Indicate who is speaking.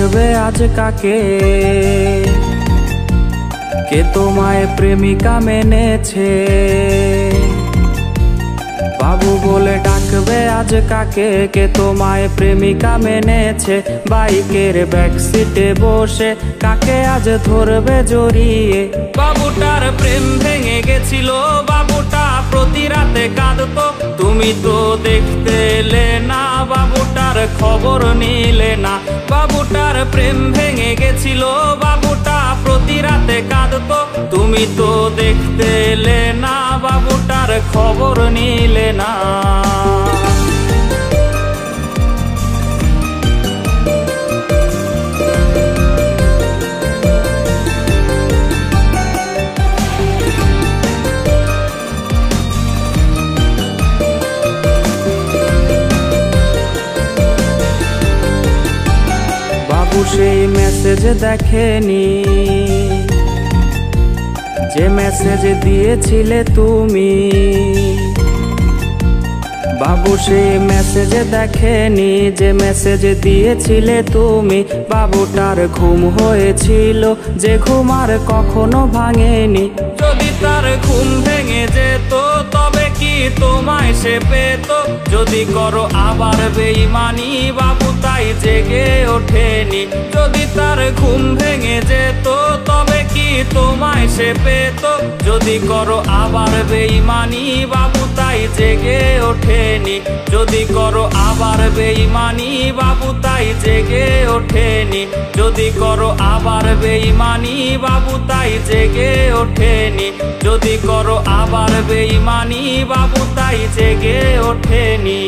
Speaker 1: ডাকবে আজ কাকে, কে তোমায় প্রেমিকা মেনেছে। বাবু বলে ডাকবে আজ কাকে, কে তোমায় প্রেমিকা মেনেছে। বাইকের ব্যাক সিটে বসে কাকে আজ ধরবে জড়িয়ে। বাবুটার প্রেম ভেঙে গেছিল, বাবুটা প্রতি রাতে কাঁদতো। তুমি তো দেখতে এলে না, বাবুটার খবর নিলে না। বাবুটার প্রেম ভেঙে গেছিল, বাবুটা প্রতি রাতে কাঁদতো। তুমি তো দেখতে এলে না, বাবুটার খবর নিলে না। বাবু সেই মেসেজ দেখেনি, যে মেসেজ দিয়েছিলে তুমি। বাবু সেই মেসেজ দেখেনি, যে মেসেজ দিয়েছিলে তুমি। বাবুটার ঘুম হয়েছিল, যে ঘুম আর কখনো ভাঙেনি। যদি তার ঘুম ভেঙে যেত, তবে কি তোমায় সে পেত। যদি করো আবার বেঈমানি, বাবু তাই জেগে ওঠেনি। যদি তার ঘুম ভেঙে যেত, তবে কি তোমায় সে পেত। যদি করো আবার বেঈমানি, বাবু তাই জেগে ওঠেনি। যদি করো আবার বেঈমানি, বাবু তাই জেগে ওঠেনি। যদি করো আবার বেঈমানি, বাবু তাই জেগে ওঠেনি। যদি করো আবার বেঈমানি, বাবু তাই জেগে ওঠেনি।